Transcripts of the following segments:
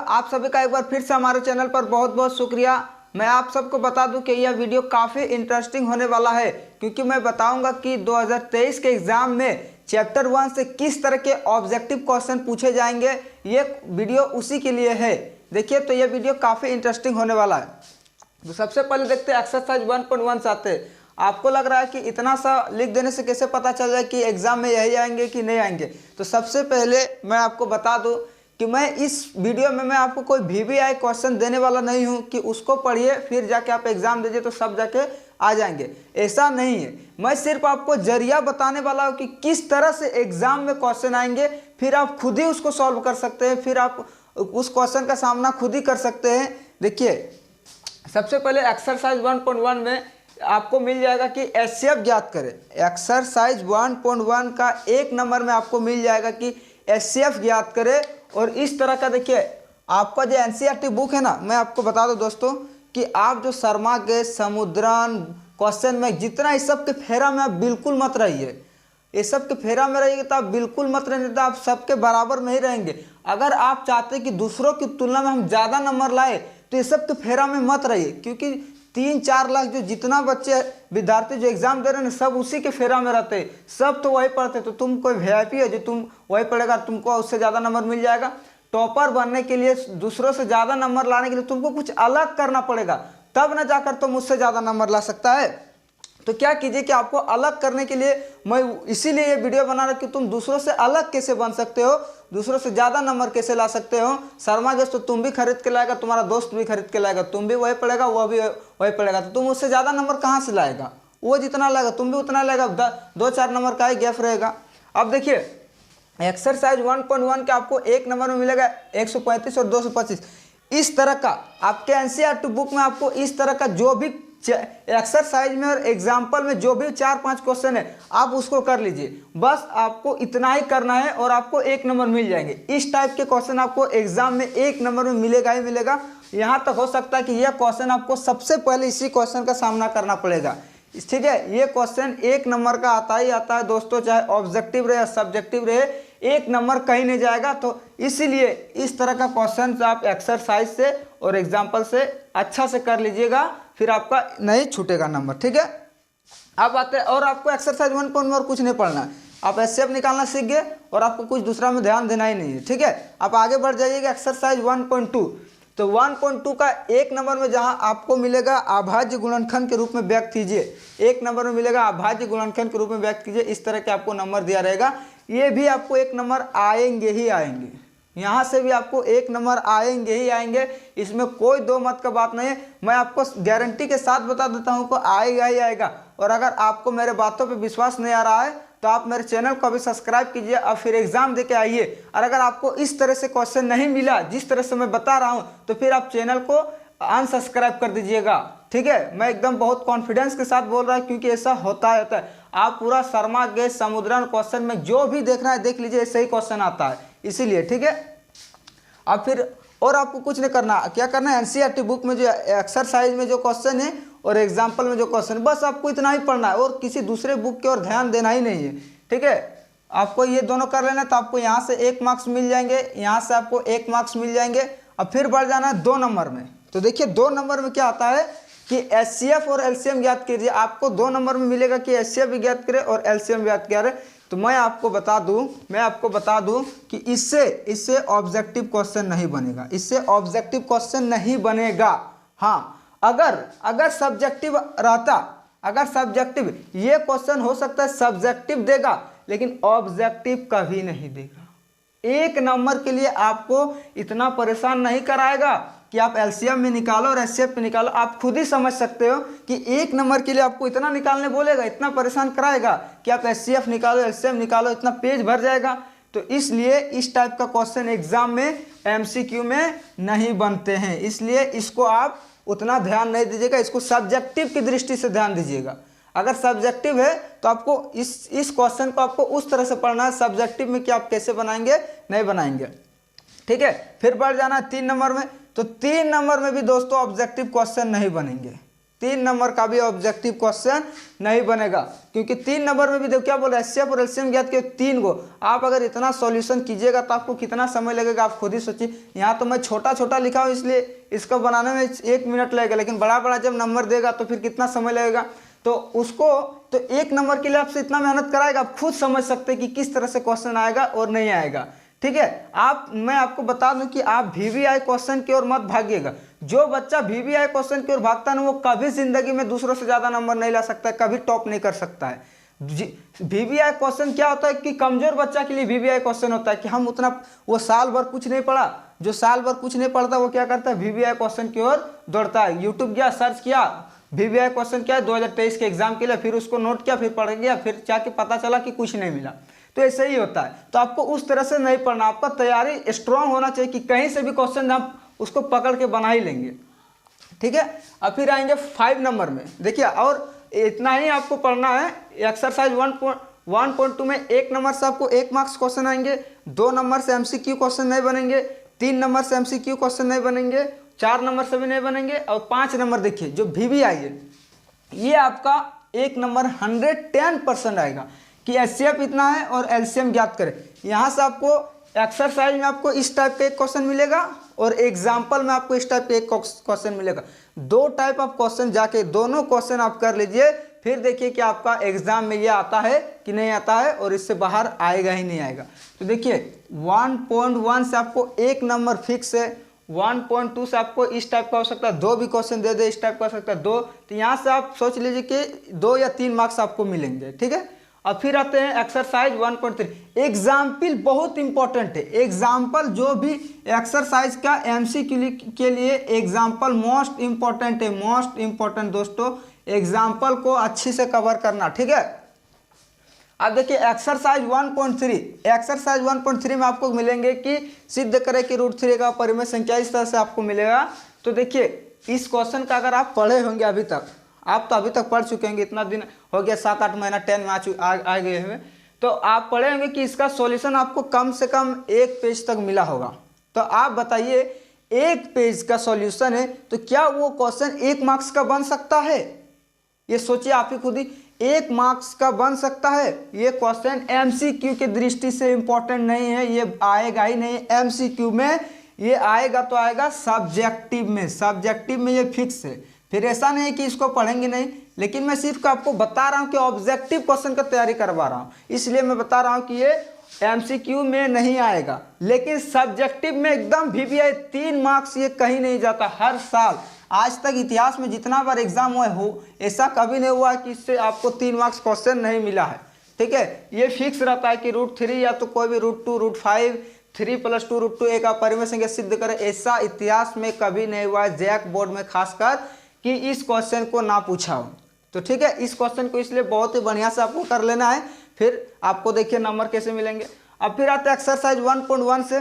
आप सभी का एक बार फिर से हमारे चैनल पर बहुत बहुत शुक्रिया। मैं आप सबको बता दूं कि यह वीडियो काफ़ी इंटरेस्टिंग होने वाला है, क्योंकि मैं बताऊंगा कि 2023 के एग्ज़ाम में चैप्टर 1 से किस तरह के ऑब्जेक्टिव क्वेश्चन पूछे जाएंगे। ये वीडियो उसी के लिए है। देखिए, तो यह वीडियो काफ़ी इंटरेस्टिंग होने वाला है। तो सबसे पहले देखते हैं एक्सरसाइज 1.1 से आते हैं। आपको लग रहा है कि इतना सा लिख देने से कैसे पता चल जाए कि एग्ज़ाम में यही आएंगे कि नहीं आएंगे। तो सबसे पहले मैं आपको बता दूं कि मैं इस वीडियो में मैं आपको कोई VVI क्वेश्चन देने वाला नहीं हूं कि उसको पढ़िए फिर जाके आप एग्ज़ाम दीजिए तो सब जाके आ जाएंगे। ऐसा नहीं है। मैं सिर्फ आपको जरिया बताने वाला हूं कि किस तरह से एग्ज़ाम में क्वेश्चन आएंगे, फिर आप खुद ही उसको सॉल्व कर सकते हैं, फिर आप उस क्वेश्चन का सामना खुद ही कर सकते हैं। देखिए, सबसे पहले एक्सरसाइज 1.1 में आपको मिल जाएगा कि HCF ज्ञात करें। एक्सरसाइज 1.1 का 1 नंबर में आपको मिल जाएगा कि HCF ज्ञात करें। और इस तरह का देखिए, आपका जो NCERT बुक है ना, मैं आपको बता दूं दोस्तों कि आप जो शर्मा के समुद्रन क्वेश्चन में जितना इस सब के फेरा में आप बिल्कुल मत रहिए। ये सब के फेरा में रहिएगा तो आप बिल्कुल मत रहेंगे, तो आप सबके बराबर में ही रहेंगे। अगर आप चाहते हैं कि दूसरों की तुलना में हम ज़्यादा नंबर लाए तो ये सब के फेरा में मत रहिए, क्योंकि 3-4 लाख जो जितना बच्चे विद्यार्थी जो एग्जाम दे रहे हैं सब उसी के फेरा में रहते हैं, सब तो वही पढ़ते। तो तुम कोई VIP है जो तुम वही पढ़ेगा, तुमको उससे ज़्यादा नंबर मिल जाएगा। टॉपर बनने के लिए, दूसरों से ज़्यादा नंबर लाने के लिए तुमको कुछ अलग करना पड़ेगा, तब ना जाकर तुम उससे ज़्यादा नंबर ला सकता है। तो क्या कीजिए कि आपको अलग करने के लिए मैं इसीलिए ये वीडियो बना रहा हूं कि तुम दूसरों से अलग कैसे बन सकते हो, दूसरों से ज़्यादा नंबर कैसे ला सकते हो। शर्मा गैस तो तुम भी खरीद के लाएगा, तुम्हारा दोस्त भी खरीद के लाएगा, तुम भी वही पढ़ेगा, वह भी वही पढ़ेगा, तो तुम उससे ज़्यादा नंबर कहाँ से लाएगा? वो जितना लाएगा तुम भी उतना लाएगा, 2-4 नंबर का ही गैप रहेगा। अब देखिए, एक्सरसाइज 1.1 के आपको 1 नंबर में मिलेगा 135 और 225। इस तरह का आपके NCERT बुक में आपको इस तरह का जो भी एक्सरसाइज में और एग्जाम्पल में जो भी 4-5 क्वेश्चन है आप उसको कर लीजिए। बस आपको इतना ही करना है और आपको 1 नंबर मिल जाएंगे। इस टाइप के क्वेश्चन आपको एग्जाम में 1 नंबर में मिलेगा ही मिलेगा। यहाँ तक हो सकता है कि यह क्वेश्चन आपको सबसे पहले इसी क्वेश्चन का सामना करना पड़ेगा। ठीक है, ये क्वेश्चन 1 नंबर का आता ही आता है दोस्तों, चाहे ऑब्जेक्टिव रहे या सब्जेक्टिव रहे, 1 नंबर कहीं नहीं जाएगा। तो इसीलिए इस तरह का क्वेश्चन आप एक्सरसाइज से और एग्जाम्पल से अच्छा से कर लीजिएगा, फिर आपका नहीं छूटेगा नंबर। ठीक है, अब आते हैं, और आपको एक्सरसाइज 1.1 और कुछ नहीं पढ़ना है, आप HCF निकालना सीख गए और आपको कुछ दूसरा में ध्यान देना ही नहीं है। ठीक है, आप आगे बढ़ जाइएगा एक्सरसाइज 1.2। तो 1.2 का 1 नंबर में जहां आपको मिलेगा अभाज्य गुणनखंड के रूप में व्यक्त कीजिए, 1 नंबर में मिलेगा अभाज्य गुणनखंड के रूप में व्यक्त कीजिए। इस तरह के आपको नंबर दिया रहेगा, ये भी आपको 1 नंबर आएंगे ही आएंगे, यहाँ से भी आपको 1 नंबर आएंगे ही आएंगे, इसमें कोई दो मत का बात नहीं है। मैं आपको गारंटी के साथ बता देता हूँ कि आएगा ही आएगा। और अगर आपको मेरे बातों पे विश्वास नहीं आ रहा है तो आप मेरे चैनल को अभी सब्सक्राइब कीजिए और फिर एग्जाम दे के आइए। और अगर आपको इस तरह से क्वेश्चन नहीं मिला जिस तरह से मैं बता रहा हूँ, तो फिर आप चैनल को अनसब्सक्राइब कर दीजिएगा। ठीक है, मैं एकदम बहुत कॉन्फिडेंस के साथ बोल रहा हूँ, क्योंकि ऐसा होता है। आप पूरा शर्मा गैस समुद्रन क्वेश्चन में जो भी देखना है देख लीजिए, ऐसे ही क्वेश्चन आता है इसीलिए। ठीक है, अब फिर और आपको कुछ नहीं करना, क्या करना है, NCERT बुक में जो एक्सरसाइज में जो क्वेश्चन है और एग्जाम्पल में जो क्वेश्चन, बस आपको इतना ही पढ़ना है और किसी दूसरे बुक की ओर ध्यान देना ही नहीं है। ठीक है, आपको ये दोनों कर लेना, तो आपको यहाँ से 1 मार्क्स मिल जाएंगे, यहाँ से आपको 1 मार्क्स मिल जाएंगे। अब फिर बढ़ जाना है 2 नंबर में। तो देखिए, 2 नंबर में क्या आता है कि HCF और LCM ज्ञात कीजिए। आपको 2 नंबर में मिलेगा कि HCF भी ज्ञात करें और LCM ज्ञात करें। तो मैं आपको बता दूं कि इससे ऑब्जेक्टिव क्वेश्चन नहीं बनेगा, इससे ऑब्जेक्टिव क्वेश्चन नहीं बनेगा। हाँ, अगर सब्जेक्टिव रहता, अगर सब्जेक्टिव ये क्वेश्चन हो सकता है सब्जेक्टिव देगा, लेकिन ऑब्जेक्टिव कभी नहीं देगा। 1 नंबर के लिए आपको इतना परेशान नहीं कराएगा कि आप LCM में निकालो और HCF में निकालो। आप खुद ही समझ सकते हो कि 1 नंबर के लिए आपको इतना निकालने बोलेगा, इतना परेशान कराएगा कि आप HCF निकालो, LCM निकालो, इतना पेज भर जाएगा। तो इसलिए इस टाइप का क्वेश्चन एग्जाम में MCQ में नहीं बनते हैं, इसलिए इसको आप उतना ध्यान नहीं दीजिएगा, इसको सब्जेक्टिव की दृष्टि से ध्यान दीजिएगा। अगर सब्जेक्टिव है तो आपको इस क्वेश्चन को आपको उस तरह से पढ़ना है, सब्जेक्टिव में कि आप कैसे बनाएंगे, नहीं बनाएंगे। ठीक है, फिर बढ़ जाना 3 नंबर में। तो 3 नंबर में भी दोस्तों ऑब्जेक्टिव क्वेश्चन नहीं बनेंगे। 3 नंबर का भी ऑब्जेक्टिव क्वेश्चन नहीं बनेगा, क्योंकि 3 नंबर में भी देखो क्या बोल रहा है, एचसीएफ और एलसीएम ज्ञात किए 3 गो। आप अगर इतना सॉल्यूशन कीजिएगा तो आपको कितना समय लगेगा आप खुद ही सोचिए। यहाँ तो मैं छोटा छोटा लिखा हूँ इसलिए इसको बनाने में 1 मिनट लगेगा, लेकिन बड़ा बड़ा जब नंबर देगा तो फिर कितना समय लगेगा। तो उसको तो 1 नंबर के लिए आपसे इतना मेहनत कराएगा, आप खुद समझ सकते हैं कि किस तरह से क्वेश्चन आएगा और नहीं आएगा। ठीक है, मैं आपको बता दूं कि आप वीवीआई क्वेश्चन की ओर मत भागिएगा। जो बच्चा वीवीआई क्वेश्चन की ओर भागता है वो कभी जिंदगी में दूसरों से ज्यादा नंबर नहीं ला सकता है, कभी टॉप नहीं कर सकता है। वीवीआई क्वेश्चन क्या होता है कि कमजोर बच्चा के लिए वीवीआई क्वेश्चन होता है कि हम उतना, वो साल भर कुछ नहीं पढ़ा, जो साल भर कुछ नहीं पढ़ता वो क्या करता है, वीवीआई क्वेश्चन की ओर दौड़ता है। यूट्यूब गया, सर्च किया वीवीआई क्वेश्चन क्या है 2023 के एग्जाम के लिए, फिर उसको नोट किया, फिर पढ़ गया, फिर जाके पता चला कि कुछ नहीं मिला। तो ऐसे ही होता है। तो आपको उस तरह से नहीं पढ़ना, आपका तैयारी स्ट्रांग होना चाहिए कि कहीं से भी क्वेश्चन आप उसको पकड़ के बना ही लेंगे। ठीक है, अब फिर आएंगे 5 नंबर में। देखिए, और इतना ही आपको पढ़ना है। एक्सरसाइज 1.2 में 1 नंबर से आपको 1 मार्क्स क्वेश्चन आएंगे, 2 नंबर से एमसीक्यू क्वेश्चन नहीं बनेंगे, 3 नंबर से एमसीक्यू क्वेश्चन नहीं बनेंगे, 4 नंबर से भी नहीं बनेंगे, और 5 नंबर देखिए जो वीवीआई है ये आपका 1 नंबर 110% आएगा कि एचसीएफ इतना है और एलसीएम ज्ञात करें। यहाँ से आपको एक्सरसाइज में आपको इस टाइप का एक क्वेश्चन मिलेगा और एग्जाम्पल में आपको इस टाइप का एक क्वेश्चन मिलेगा। 2 टाइप ऑफ क्वेश्चन जाके दोनों क्वेश्चन आप कर लीजिए, फिर देखिए कि आपका एग्जाम में ये आता है कि नहीं आता है और इससे बाहर आएगा ही नहीं आएगा। तो देखिए 1.1 से आपको 1 नंबर फिक्स है, 1.2 से आपको इस टाइप का हो सकता है 2 भी क्वेश्चन दे दे, इस टाइप का हो सकता है 2। तो यहाँ से आप सोच लीजिए कि 2 या 3 मार्क्स आपको मिलेंगे। ठीक है, अब फिर आते हैं एक्सरसाइज 1.3। एग्जाम्पल बहुत इंपॉर्टेंट है। एग्जाम्पल जो भी एक्सरसाइज का एमसीक्यू के लिए एग्जाम्पल मोस्ट इंपॉर्टेंट है, मोस्ट इंपॉर्टेंट दोस्तों। एग्जाम्पल को अच्छी से कवर करना। ठीक है, अब देखिए एक्सरसाइज 1.3। एक्सरसाइज 1.3 में आपको मिलेंगे कि सिद्ध करें कि √3 का परिमेय संख्या, इस तरह से आपको मिलेगा। तो देखिए इस क्वेश्चन का अगर आप पढ़े होंगे अभी तक, आप तो अभी तक पढ़ चुके होंगे, इतना दिन हो गया 7-8 महीना 10 में आ गए हुए, तो आप पढ़े होंगे कि इसका सॉल्यूशन आपको कम से कम 1 पेज तक मिला होगा। तो आप बताइए 1 पेज का सॉल्यूशन है तो क्या वो क्वेश्चन 1 मार्क्स का बन सकता है? ये सोचिए आप ही खुद ही, 1 मार्क्स का बन सकता है? ये क्वेश्चन एमसीक्यू की दृष्टि से इंपॉर्टेंट नहीं है, ये आएगा ही नहीं एमसीक्यू में। ये आएगा तो आएगा सब्जेक्टिव में, सब्जेक्टिव में ये फिक्स है। फिर ऐसा नहीं है कि इसको पढ़ेंगे नहीं, लेकिन मैं सिर्फ आपको बता रहा हूँ कि ऑब्जेक्टिव क्वेश्चन का तैयारी करवा रहा हूँ, इसलिए मैं बता रहा हूँ कि ये एमसीक्यू में नहीं आएगा। लेकिन सब्जेक्टिव में एकदम वीवीआई 3 मार्क्स ये कहीं नहीं जाता। हर साल आज तक इतिहास में जितना बार एग्जाम हुआ हो ऐसा कभी नहीं हुआ कि इससे आपको 3 मार्क्स क्वेश्चन नहीं मिला है। ठीक है, ये फिक्स रहता है कि √3 या तो कोई भी √2, √5, 3 + 2 √2 का परिमेय संख्या सिद्ध करें। ऐसा इतिहास में कभी नहीं हुआ है, जैक बोर्ड में खासकर, कि इस क्वेश्चन को ना पूछा हो। तो ठीक है, इस क्वेश्चन को इसलिए बहुत ही बढ़िया से आपको कर लेना है, फिर आपको देखिए नंबर कैसे मिलेंगे। अब फिर आते हैं एक्सरसाइज 1.1 से।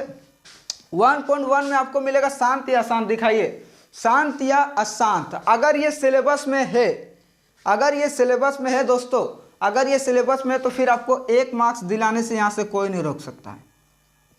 1.1 में आपको मिलेगा शांत या अशांत। दिखाइए शांत या अशांत। अगर ये सिलेबस में है, अगर ये सिलेबस में है दोस्तों, अगर ये सिलेबस में है तो फिर आपको 1 मार्क्स दिलाने से यहाँ से कोई नहीं रोक सकता है।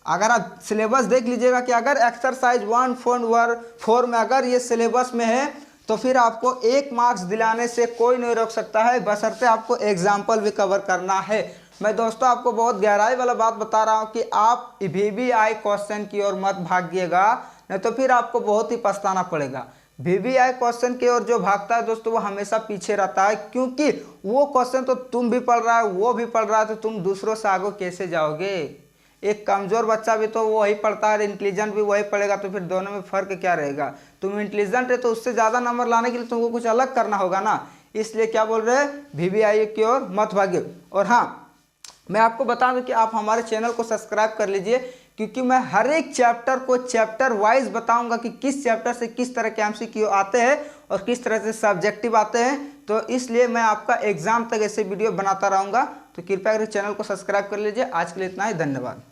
अगर आप सिलेबस देख लीजिएगा कि अगर एक्सरसाइज 1.4 में अगर ये सिलेबस में है तो फिर आपको 1 मार्क्स दिलाने से कोई नहीं रोक सकता है, बशर्ते आपको एग्जाम्पल भी कवर करना है। मैं दोस्तों आपको बहुत गहराई वाला बात बता रहा हूँ कि आप वीवीआई क्वेश्चन की ओर मत भागिएगा, नहीं तो फिर आपको बहुत ही पछताना पड़ेगा। वीवीआई क्वेश्चन की ओर जो भागता है दोस्तों वो हमेशा पीछे रहता है, क्योंकि वो क्वेश्चन तो तुम भी पढ़ रहा है, वो भी पढ़ रहा है, तो तुम दूसरों से आगे कैसे जाओगे? एक कमज़ोर बच्चा भी तो वही पढ़ता है, इंटेलिजेंट भी वही पढ़ेगा, तो फिर दोनों में फ़र्क क्या रहेगा? तुम इंटेलिजेंट है तो उससे ज़्यादा नंबर लाने के लिए तुमको कुछ अलग करना होगा ना। इसलिए क्या बोल रहे हैं, वीवीआई की ओर मत भागिए। और हाँ, मैं आपको बता दूं कि आप हमारे चैनल को सब्सक्राइब कर लीजिए, क्योंकि मैं हर एक चैप्टर को चैप्टर वाइज बताऊंगा कि किस चैप्टर से किस तरह के एमसीक्यू आते हैं और किस तरह से सब्जेक्टिव आते हैं। तो इसलिए मैं आपका एग्जाम तक ऐसे वीडियो बनाता रहूँगा। तो कृपया करके चैनल को सब्सक्राइब कर लीजिए। आज के लिए इतना ही, धन्यवाद।